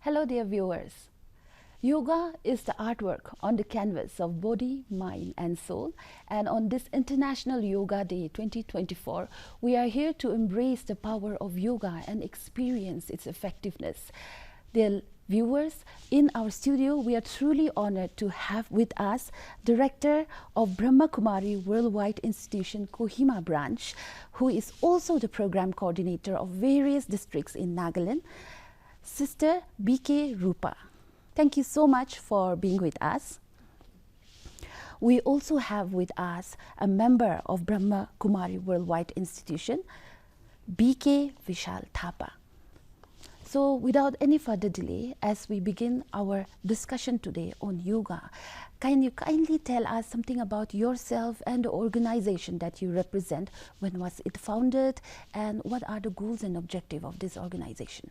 Hello dear viewers. Yoga is the artwork on the canvas of body, mind and soul, and on this International Yoga Day 2024, we are here to embrace the power of yoga and experience its effectiveness. Dear viewers, in our studio we are truly honored to have with us Director of Brahma Kumari Worldwide Institution Kohima branch, who is also the program coordinator of various districts in Nagaland, Sister B.K. Rupa. Thank you so much for being with us. We also have with us a member of Brahma Kumari Worldwide Institution, B.K. Vishal Thapa. So without any further delay, as we begin our discussion today on yoga, can you kindly tell us something about yourself and the organization that you represent? When was it founded and what are the goals and objectives of this organization?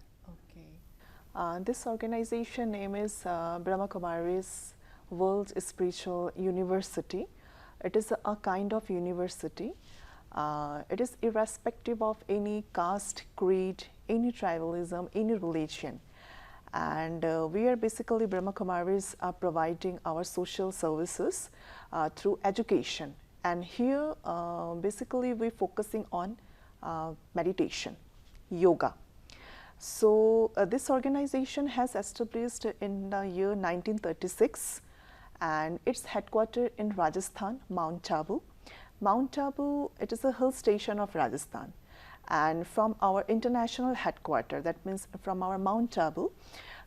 This organization name is Brahma Kumari's World Spiritual University. It is a kind of university. It is irrespective of any caste, creed, any tribalism, any religion. And we are basically Brahma Kumaris are providing our social services through education. And here basically we are focusing on meditation, yoga. So this organization has established in the year 1936 and its headquarters in Rajasthan, Mount Abu. Mount Abu, it is a hill station of Rajasthan, and from our international headquarters, that means from our Mount Abu.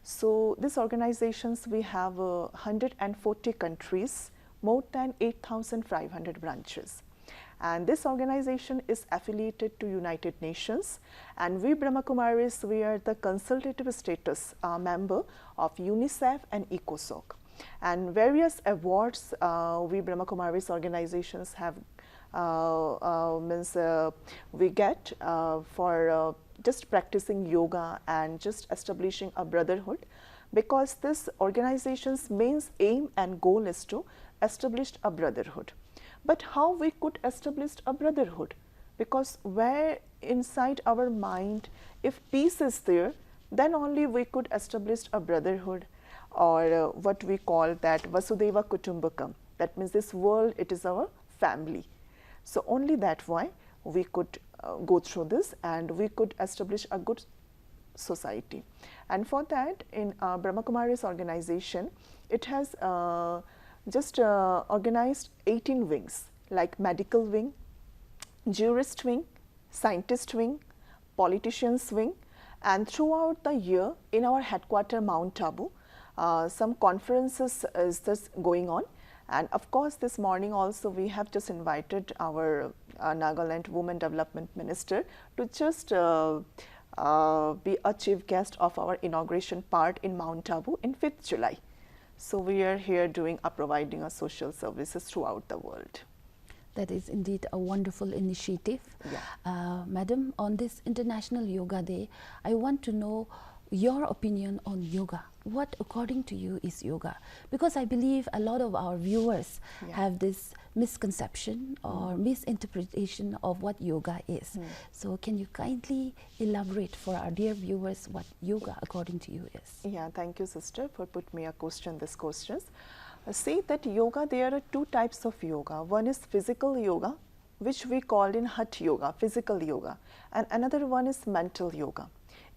So these organizations, we have 140 countries, more than 8,500 branches. And this organization is affiliated to United Nations, and we Brahma Kumaris, we are the consultative status member of UNICEF and ECOSOC. And various awards we Brahma Kumaris organizations have we get for just practicing yoga and just establishing a brotherhood, because this organization's main aim and goal is to establish a brotherhood. But how we could establish a brotherhood? Because where inside our mind, if peace is there, then only we could establish a brotherhood, or what we call that Vasudeva Kutumbakam. That means this world, it is our family. So only that why we could go through this and we could establish a good society. And for that, in Brahma Kumari's organization, it has just organized 18 wings, like medical wing, jurist wing, scientist wing, politicians wing, and throughout the year in our headquarters Mount Abu, some conferences is just going on. And of course, this morning also we have just invited our Nagaland Women Development Minister to just be a chief guest of our inauguration part in Mount Abu in 5th July. So we are here doing providing social services throughout the world. That is indeed a wonderful initiative. Yeah. Madam, on this International Yoga Day, I want to know your opinion on yoga. What according to you is yoga? Because I believe a lot of our viewers have this misconception or misinterpretation of what yoga is. So can you kindly elaborate for our dear viewers what yoga according to you is? Yeah, thank you sister for put me these questions. Say that yoga, there are two types of yoga. One is physical yoga, which we called in Hatha yoga, physical yoga, and another one is mental yoga.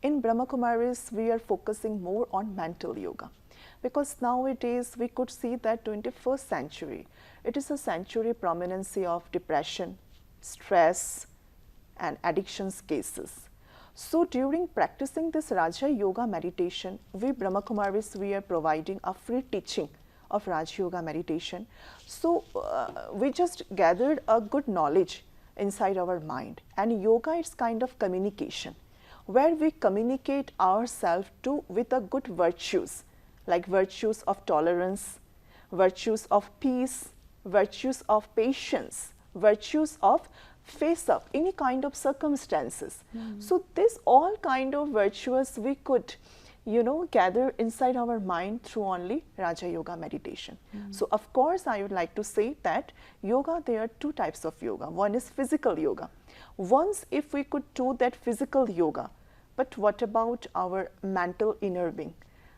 In Brahma Kumaris, we are focusing more on mental yoga, because nowadays we could see that 21st century, it is a century prominence of depression, stress and addictions cases. So during practicing this Raja Yoga meditation, we Brahma Kumaris, we are providing a free teaching of Raja Yoga meditation. So we just gathered a good knowledge inside our mind, and yoga is kind of communication, where we communicate ourselves with a good virtues, like virtues of tolerance, virtues of peace, virtues of patience, virtues of face up any kind of circumstances. So this all kind of virtues we could gather inside our mind through only Raja Yoga meditation. So of course I would like to say that yoga, there are two types of yoga. One is physical yoga. Once if we could do that physical yoga, but what about our mental inner being?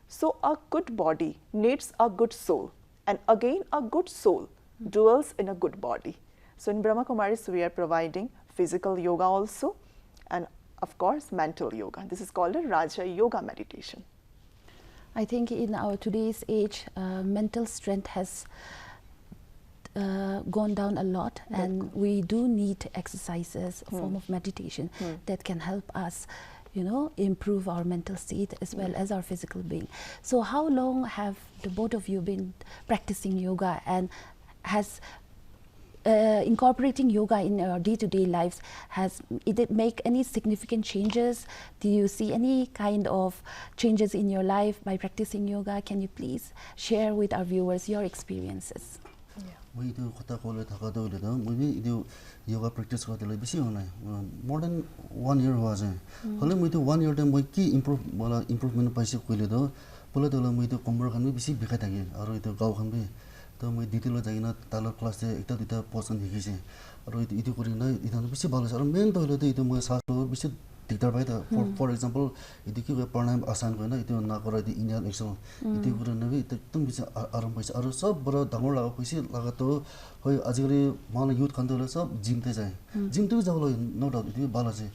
So a good body needs a good soul, and again a good soul dwells in a good body. So in Brahma Kumaris we are providing physical yoga also, and of course mental yoga. This is called a Raja Yoga meditation. I think in our today's age, mental strength has gone down a lot, and we do need exercises, a form of meditation that can help us, you know, improve our mental state as well as our physical being. So how long have the both of you been practicing yoga, and has incorporating yoga in our day-to-day lives, has it make any significant changes? Do you see any kind of changes in your life by practicing yoga? Can you please share with our viewers your experiences? We do kota kole thaka do le do we do yoga practice ko le bisi hona more than 1 year was hole we do 1 year time we ki improvement paise ko le do pole to we do komor khan bisi bikha thake aro itu gaw khan be to we ditilo jaina talo class te ekta duta person hikise aro itu kori na itu bisi balo aro main to le itu mo sa bisi dictar by the for example itu ki pranayam asan ko na itu na kora di indian exam itu kori na be tum bisi aram paise aro sob baro dangor laga paise laga to hoi ajigari mala youth khan to sob gym te jai gym te jawlo no doubt itu balo je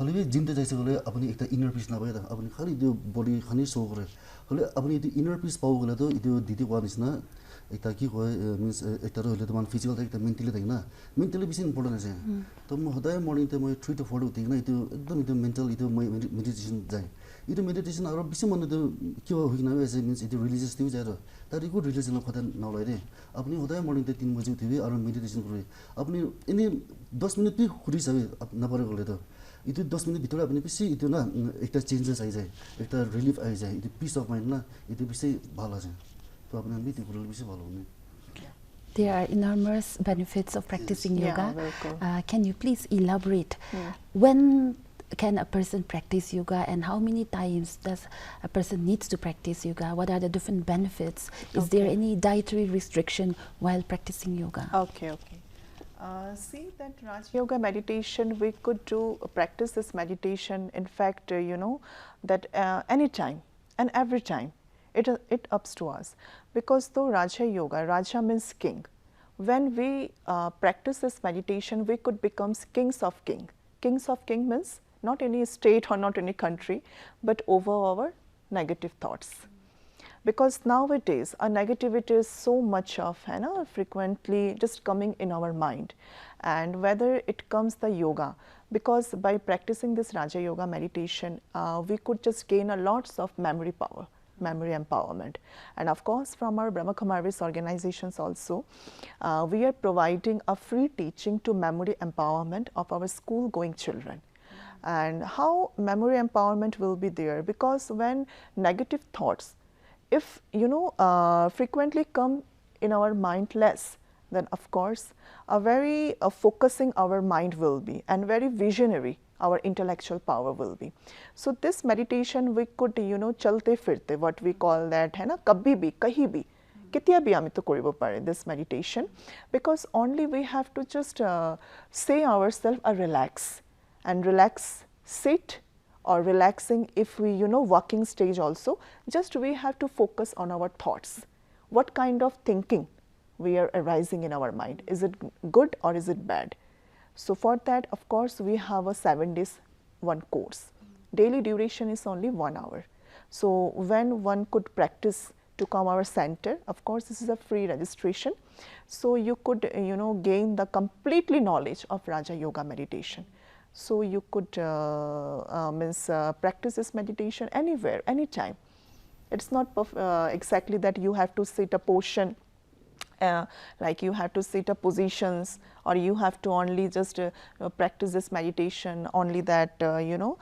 hole gym te jaise gole apni ekta inner peace na bhai da apni khali itu body khani so gore hole apni itu inner peace pau gole to itu didi one is na ekta ki ko means ekta ro le to man physical ekta mentally thai na mentally bisi important ase to mo hoday morning te mo 3 to 4 do thing na itu ekdam itu mental itu meditation jai itu meditation aro bisi mon to ki ho hina ase means itu religious tiu jai ro tari ko religion lo khata na lai re apni hoday morning te 3 baje uthi aro meditation kore apni ini 10 minute bhi khuri sabe na pare gole to itu 10 minute bhitor apni bisi itu na ekta changes ai jai ekta relief ai jai itu peace of mind na itu bisi bhala jai. There are enormous benefits of practicing yoga. Can you please elaborate? When can a person practice yoga, and how many times does a person needs to practice yoga? What are the different benefits? Is there any dietary restriction while practicing yoga? Okay. See that Raj Yoga meditation, we could practice this meditation, in fact, you know, that anytime and every time. It ups to us, because though Raja Yoga, Raja means king. When we practice this meditation, we could become kings of king. Kings of king means not any state or not any country, but over our negative thoughts. Because nowadays, our negativity is so much of, you know, frequently just coming in our mind. And whether it comes the yoga, because by practicing this Raja Yoga meditation, we could just gain a lots of memory power, memory empowerment. And of course, from our Brahma Kumaris organizations also, we are providing a free teaching to memory empowerment of our school going children. And how memory empowerment will be there? Because when negative thoughts, if you know, frequently come in our mind less, then of course a very focusing our mind will be, and very visionary our intellectual power will be. So this meditation we could, you know, chalte firte, what we call that, hai na, kabhi bhi, kahi bhi, ketia bhi ami to koribo pare this meditation, because only we have to just say ourselves a relax, and relax, sit, or relaxing if we, you know, walking stage also, just we have to focus on our thoughts. What kind of thinking we are arising in our mind? Is it good or is it bad? So for that, of course, we have a 7 days one course. Daily duration is only 1 hour. So when one could practice to come our center, of course, this is a free registration. So you could, you know, gain the completely knowledge of Raja Yoga meditation. So you could practice this meditation anywhere, anytime. It's not exactly that you have to sit a portion, like you have to sit a positions, or you have to only just practice this meditation only that, you know,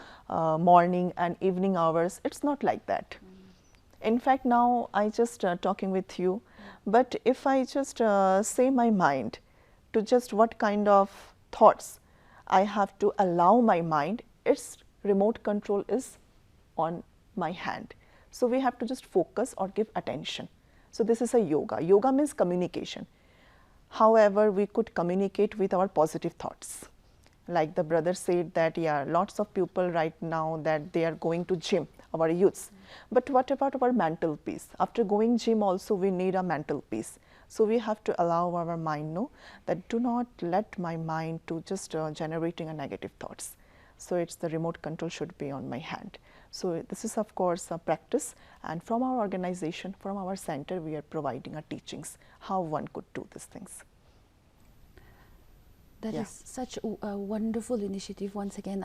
morning and evening hours. It's not like that. In fact, now I just talking with you, but if I just say my mind to just what kind of thoughts I have to allow my mind, its remote control is on my hand. So we have to just focus or give attention. So this is a yoga. Yoga means communication. However, we could communicate with our positive thoughts. Like the brother said that, yeah, lots of people right now that they are going to gym our youths. But what about our mental peace? After going gym also we need a mental peace. So we have to allow our mind know that do not let my mind to just generating a negative thoughts. So it's the remote control should be on my hand. So this is of course a practice, and from our organization, from our center, we are providing our teachings how one could do these things. That Yeah. is such a wonderful initiative. Once again,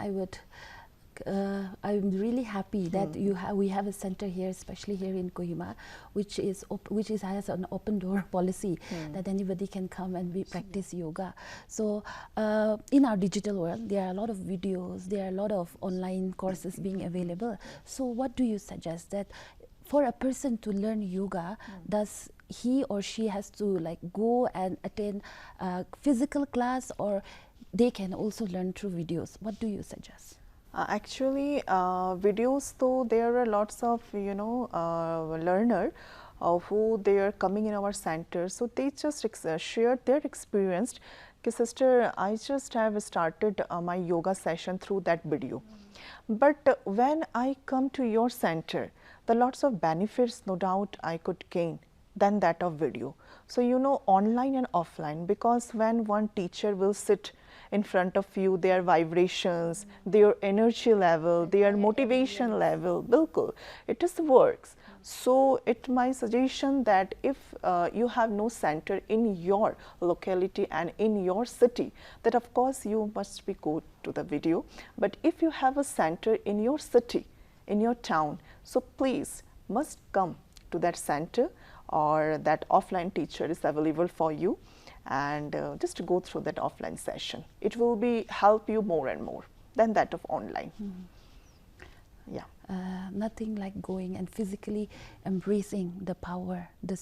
I'm really happy that we have a center here, especially here in Kohima, which has an open door policy that anybody can come and practice yoga. So in our digital world, there are a lot of videos, there are a lot of online courses being available. So what do you suggest that for a person to learn yoga, does he or she has to like go and attend a physical class, or they can also learn through videos? What do you suggest? Actually, videos, though there are lots of learner who they are coming in our center, so they just share their experience. Okay, sister, I just have started my yoga session through that video. But when I come to your center, the lots of benefits, no doubt, I could gain than that of video. So online and offline, because when one teacher will sit in front of you, their vibrations, their energy level, their motivation level, bilkul, it just works. So it my suggestion that if you have no center in your locality and in your city, that of course you must be go to the video. But if you have a center in your city, in your town, so please must come to that center, or that offline teacher is available for you, and just go through that offline session. It will be help you more and more than that of online. Yeah. Nothing like going and physically embracing the power, the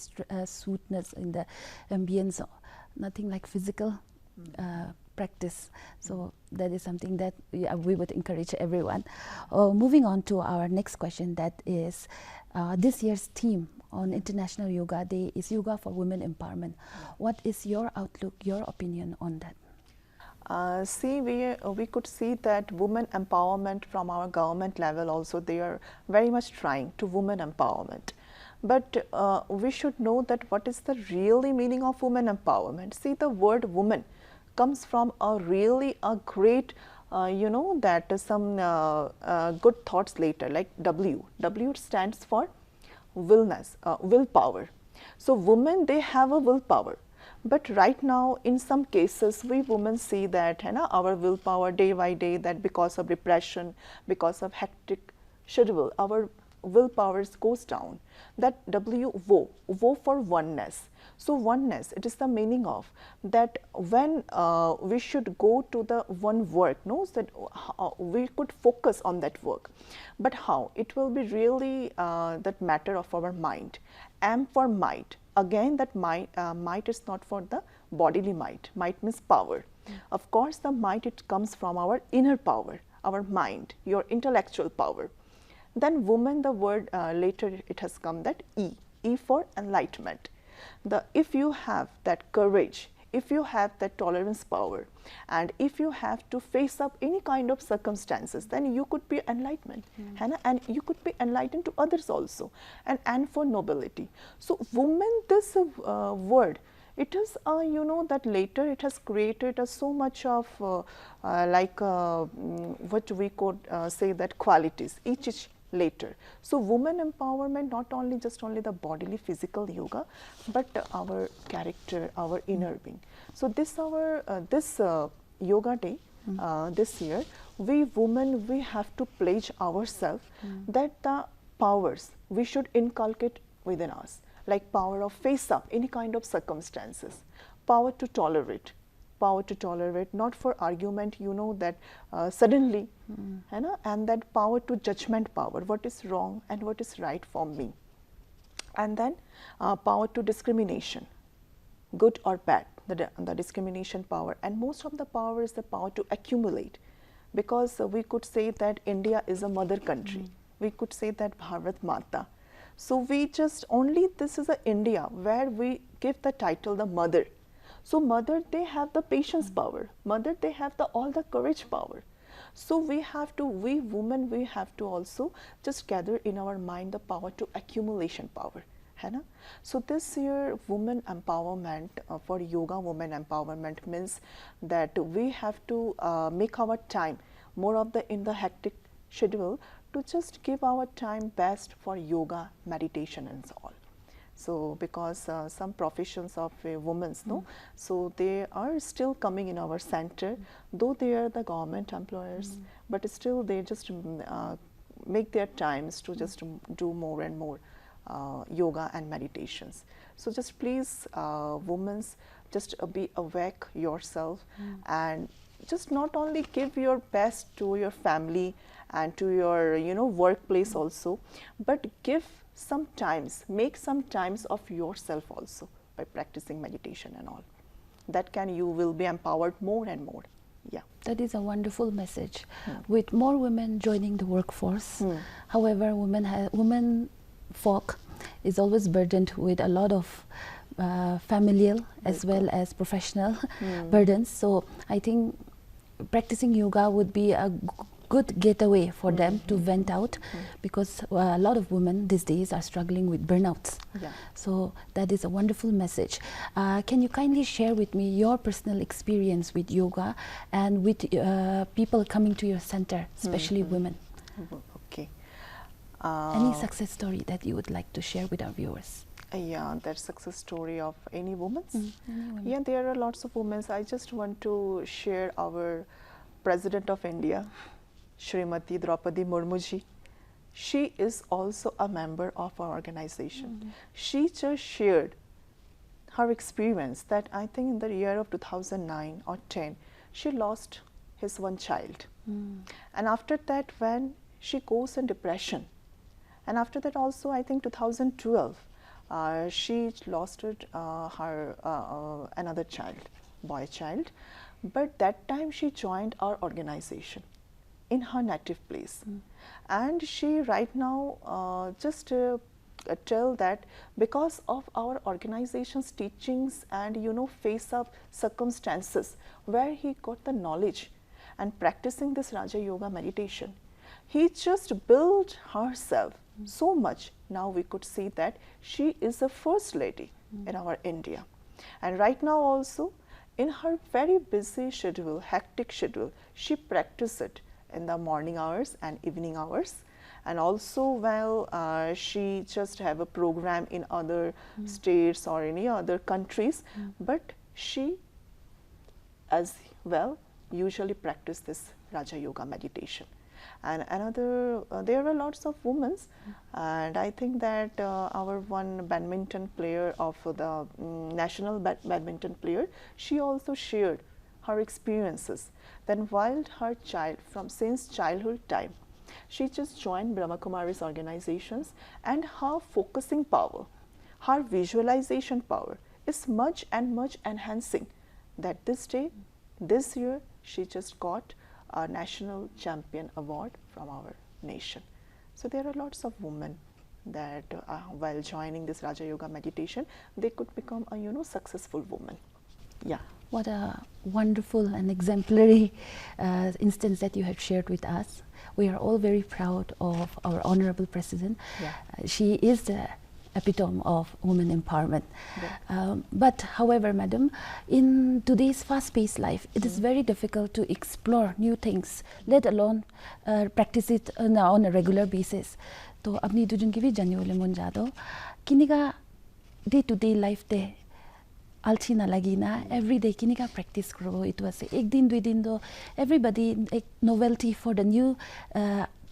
sweetness in the ambience. Nothing like physical practice. So that is something that we would encourage everyone. Moving on to our next question, that is this year's theme on International Yoga Day is Yoga for Women Empowerment. What is your outlook, your opinion on that? See, we could see that women empowerment from our government level also, they are very much trying to women empowerment. But we should know that what is the really meaning of women empowerment. See, the word woman comes from a great, that some good thoughts later, like W. W stands for willpower. So women, they have a willpower. But right now, in some cases, we women see that our willpower day by day, that because of depression, because of hectic schedule, our willpower goes down. That wo for oneness. So oneness, it is the meaning of that when we should go to the one work, that we could focus on that work. But how? It will be really that matter of our mind. M for might. Again, that might is not for the bodily might. Might means power. Of course, the might, it comes from our inner power, our mind, your intellectual power. Then woman, the word later it has come that E. E for enlightenment. If you have that courage, if you have that tolerance power, and if you have to face up any kind of circumstances, then you could be enlightenment, and you could be enlightened to others also. And for nobility. So woman, this word, it is that later it has created so much of what we could say that qualities, each later. So women empowerment, not only just only the bodily physical yoga, but our character, our inner being. So this our this yoga day this year, we women, we have to pledge ourselves that the powers we should inculcate within us, like power of face up any kind of circumstances, power to tolerate, not for argument, that suddenly, and that power to judgment power, what is wrong and what is right for me. And then power to discrimination, good or bad, the discrimination power. And most of the power is the power to accumulate, because we could say that India is a mother country. We could say that Bharat Mata. So we just only, this is a India where we give the title the mother. So mother, they have the patience power. Mother, they have all the courage power. So we have to, we women, we have to also just gather in our mind the power to accumulation power, है ना? So this year women empowerment for yoga women empowerment means that we have to make our time more of the in the hectic schedule to just give our time best for yoga, meditation and all. So because some professions of women's, no, so they are still coming in our center, though they are the government employers, but still they just make their times to just do more and more yoga and meditations. So just please, women's, just be awake yourself and just not only give your best to your family and to your workplace also, but give sometimes, make some times of yourself also by practicing meditation and all. That can, you will be empowered more and more. Yeah. That is a wonderful message. With more women joining the workforce, however, women folk is always burdened with a lot of familial as well as professional burdens. So I think practicing yoga would be a good getaway for them to vent out, because a lot of women these days are struggling with burnouts. Yeah. So that is a wonderful message. Can you kindly share with me your personal experience with yoga and with people coming to your center, especially women? Okay. Any success story that you would like to share with our viewers? Yeah, that success story of any woman's? Any women. Yeah, there are lots of women. I just want to share our President of India, Shrimati Draupadi Murmu ji. She is also a member of our organization. She just shared her experience that I think in the year of 2009 or 10, she lost his one child. And after that, when she goes in depression, and after that also I think 2012, she lost her another child, boy child. But that time she joined our organization in her native place. And she right now just tell that because of our organization's teachings and face of circumstances where he got the knowledge and practicing this Raja Yoga meditation, he just built herself so much. Now we could see that she is the first lady in our India. And right now also in her very busy schedule, hectic schedule, she practices it in the morning hours and evening hours. And also, well, she just have a program in other states or any other countries, but she as well usually practice this Raja Yoga meditation. And another, there are lots of women, and I think that our one badminton player of the national badminton player, she also shared her experiences. Then while her child, from since childhood time, she just joined Brahma Kumari's organizations, and her focusing power, her visualization power is much and much enhancing. That this day, this year, she just got a national champion award from our nation. So there are lots of women that while joining this Raja Yoga meditation, they could become a successful woman. Yeah. What a wonderful and exemplary instance that you have shared with us. We are all very proud of our Honorable President. Yeah. She is the epitome of women empowerment. Yeah. But however, madam, in today's fast-paced life, it is very difficult to explore new things, let alone practice it on a regular basis. तो अपनी दुजुन की भी जानियोले मन जादो किनिका day to day life ते आलसी ना लगी ना every day किनिका practice करो it was एक दिन दुई दिन दो everybody एक novelty for the new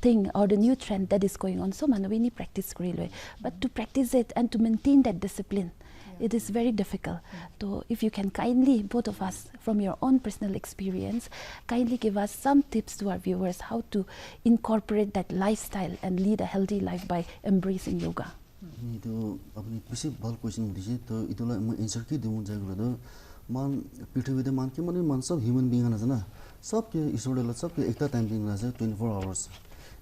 thing or the new trend that is going on, so man we need practice really, but to practice it and to maintain that discipline, it is very difficult. So if you can kindly, both of us, from your own personal experience, kindly give us some tips to our viewers how to incorporate that lifestyle and lead a healthy life by embracing yoga. itu apni bisi bal question dise to itola ma answer ki dimu jagro do man पृथ्वी मान के मन सब human being ना जना सब के ईश्वरले सब के एकता टाइम दिन ना 24 आवर्स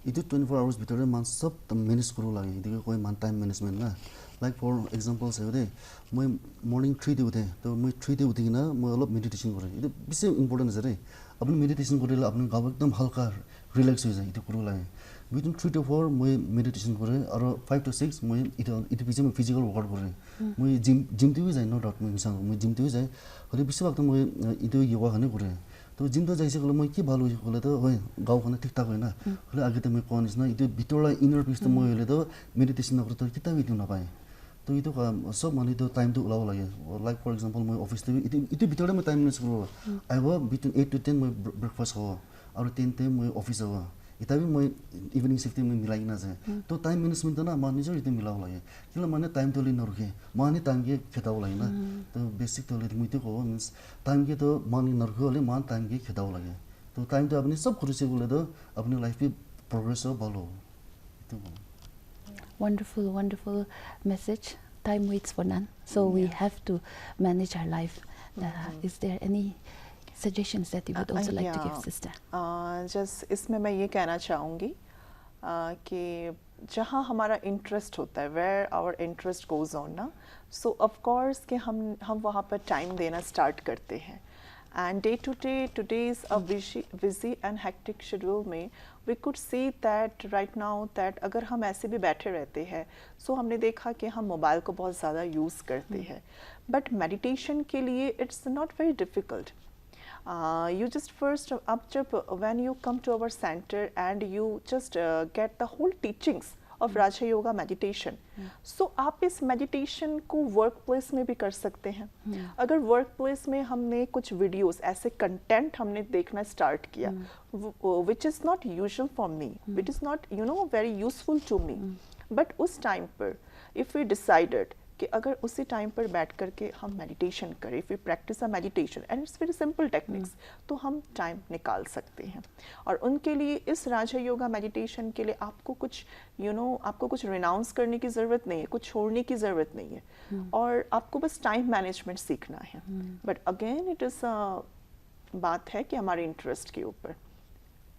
इतो 24 आवर्स भित्र मान सब त मैनेज करू लागि इतो कोही मान टाइम मैनेजमेन्ट ना लाइक फर एक्जाम्पल छ दे म मर्निङ 3 তে उठे तो म 3 তে उठिकिन म अलप मेडिटेसन गरे यो बेसी इम्पोर्टेन्ट छ रे अपन मेडिटेसन गरेर अपन गाउ एकदम हल्का रिल्याक्स हो जाए त्यो कुरोलाई बिटवीन 3 to 4 म मेडिटेसन गरे और 5 to 6 म इति पछि म फिजिकल वर्कआउट गरे म जिम তে जाए नो डाउट म जिम তে जाए हले बेसी वक्त म इति योगा खाने गरे तो जिम तो जाइसे गले म के भालो गले त होय गाउ खाने ठीक ठाक हैन हले आगे त म कनिस न इति भित्रला इनर पीस त म हेले त मेडिटेसन नगर त किताब इति नपाए तो इतो सब माने तो टाइम तो उलाव लागे लाइक फर एग्जांपल म ऑफिस ते इति भित्रले म टाइम मैनेज गरो आई वर्क बिटवीन 8 to 10 म ब्रेकफास्ट हो और 10 ते म ऑफिस हो इताबी म इवनिंग शिफ्ट में मिलाइ ना जाए तो टाइम मैनेजमेंट ना माने जो इति मिलाव लागे किला माने टाइम तो लिन रखे माने टाइम के खेताव लागे ना तो बेसिक तो ले मुइते को मींस टाइम के तो माने नरखो ले मान टाइम के खेताव लागे तो टाइम तो अपनी सब खुशी बोले तो अपनी लाइफ पे प्रोग्रेस हो बालो तो Wonderful, wonderful message. Time waits for none, so we have to manage our life. Is there any suggestions that you would also like to give, sister? Just इसमें मैं ये कहना चाहूँगी कि जहाँ हमारा इंटरेस्ट होता है, where our interest goes on ना, सो ऑफ कोर्स कि हम वहाँ पर टाइम देना स्टार्ट करते हैं. And day to day, today's a busy and hectic schedule में we could see that right now that अगर हम ऐसे भी बैठे रहते हैं, so हमने देखा कि हम मोबाइल को बहुत ज़्यादा यूज़ करते हैं. But meditation के लिए it's not very difficult. You just first up जब when you come to our center and you just get the whole teachings of Raja Yoga meditation. So आप इस meditation को वर्क प्लेस में भी कर सकते हैं. अगर वर्क प्लेस में हमने कुछ वीडियोस ऐसे कंटेंट हमने देखना स्टार्ट किया which is not usual for me, which is not very useful to me, but उस टाइम पर if we decided कि अगर उसी टाइम पर बैठ करके हम मेडिटेशन करें, if we practice a meditation and it's very simple techniques, तो हम टाइम निकाल सकते हैं. और उनके लिए इस राजा योगा मेडिटेशन के लिए आपको कुछ आपको कुछ रिनाउंस करने की ज़रूरत नहीं है, कुछ छोड़ने की ज़रूरत नहीं है, और आपको बस टाइम मैनेजमेंट सीखना है. बट अगेन इट इज़ बात है कि हमारे इंटरेस्ट के ऊपर,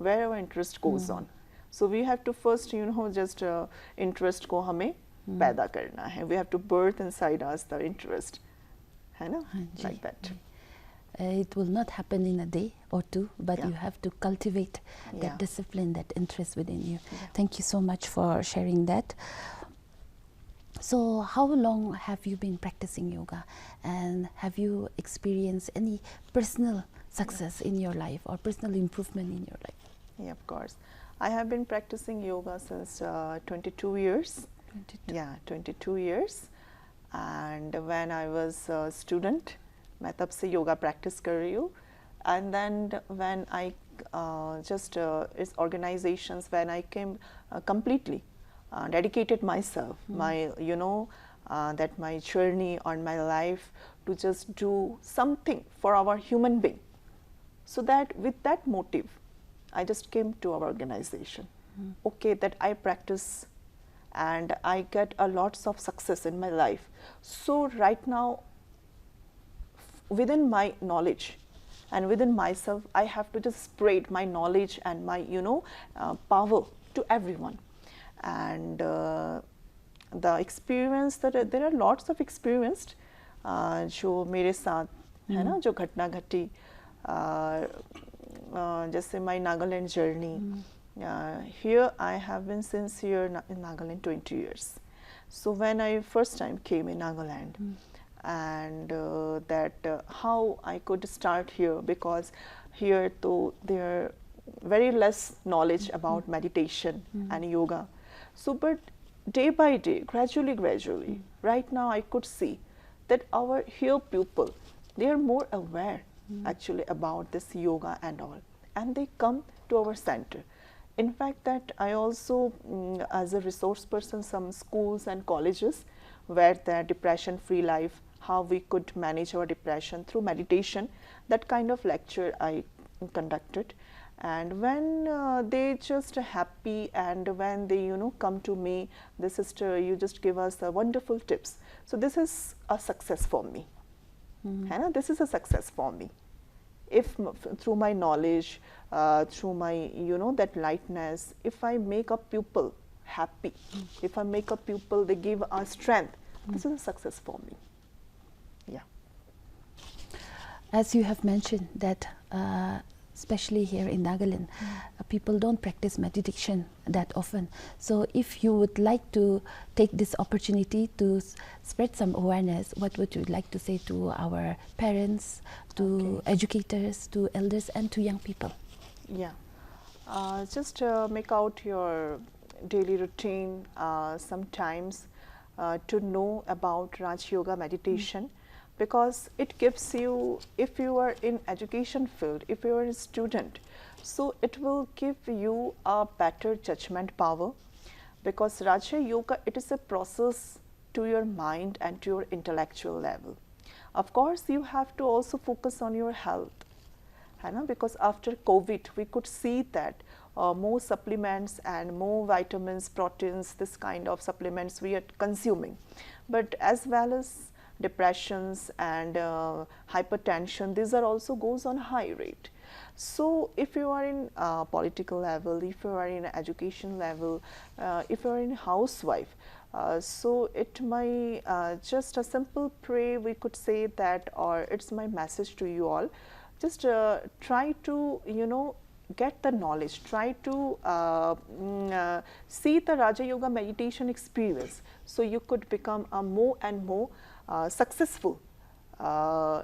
where our interest goes on, so we have to first just interest को हमें पैदा करना है. We have to birth inside us the interest, है ना, like that. It will not happen in a day or two, but you have to cultivate that Yeah. discipline, that interest within you. Thank you so much for sharing that. So how long have you been practicing yoga, and have you experienced any personal success in your life or personal improvement in your life? Yeah, of course. I have been practicing yoga since 22 years. 22. Yeah, 22 years. And when I was a student, मैं तब से yoga practice कर रही हूँ. And then when I just its organizations, when I came completely dedicated myself, my that my journey on my life to just do something for our human being. So that with that motive, I just came to our organization. Okay, that I practice and I get a lots of success in my life. So right now, within my knowledge and within myself, I have to just spread my knowledge and my power to everyone. And the experience that there are lots of experienced जो मेरे साथ है ना, जो घटना घटी, जैसे my Nagaland journey. Here I have been since here in Nagaland 20 years. So when I first time came in Nagaland, and that how I could start here, because here though there are very less knowledge about meditation and yoga. So but day by day, gradually, right now I could see that our here people, they are more aware actually about this yoga and all, and they come to our center. In fact, that I also as a resource person, some schools and colleges where the depression free life, how we could manage our depression through meditation, that kind of lecture I conducted. And when they just happy, and when they come to me, the sister, you just give us wonderful tips. So this is a success for me. This is a success for me. If through my knowledge, through my that lightness, if I make a pupil happy, if I make a pupil, they give us strength, This is a success for me. Yeah. As you have mentioned that especially here in Nagaland, people don't practice meditation that often. So if you would like to take this opportunity to spread some awareness, what would you like to say to our parents, to educators, to elders, and to young people? Yeah. Just make out your daily routine sometimes to know about Raj Yoga meditation. Because it gives you, if you are in education field, if you are a student, so it will give you a better judgment power, because Raja Yoga, it is a process to your mind and to your intellectual level. Of course, you have to also focus on your health, because after COVID, we could see that more supplements and more vitamins, proteins, this kind of supplements we are consuming, but as well as depressions and hypertension, these are also goes on high rate. So if you are in political level, if you are in education level, if you are in housewife, so it might just a simple pray we could say that, or it's my message to you all, just try to get the knowledge, try to see the Raja Yoga meditation experience, so you could become a more and more successful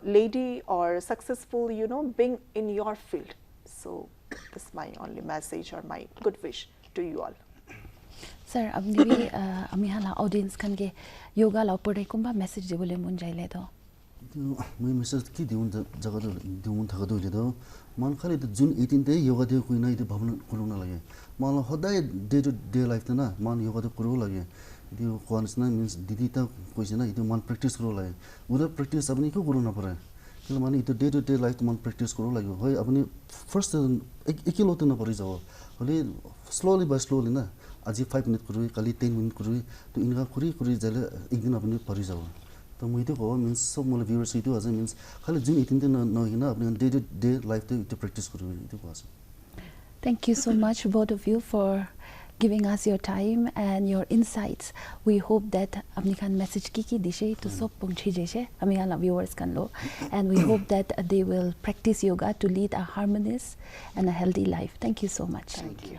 lady or successful being in your field. So this is my only message or my good wish to you all. Sir, abni hala audience kan ge yoga la pore kumba message de bole mun jaile do. My message ki diun jaga do diun thaga do le do man khali the June 18 te yoga de koi nai de bhavna kuluna lage man hoday day to day life na man yoga de kuru lage. Itu konsna means didi ta koise na itu man practice karo lage without practice apni ko karo na pare kile mane itu day to day life man practice karo lage hoy apni first ekilo te na pari jao hole slowly by slowly na aji 5 minute kuru kali 10 minute kuru to inga kuri jale ekdin apni pari jao to moi to ko means so mole viewers itu as means khali June 18 te na hina apni day to day life to practice kuru itu ko as. Thank you so much both of you for giving us your time and your insights. We hope that apni khan message ki dishe to sob pungchi jeshe ami hala viewers kan lo, and we hope that they will practice yoga to lead a harmonious and a healthy life. Thank you so much. Thank you.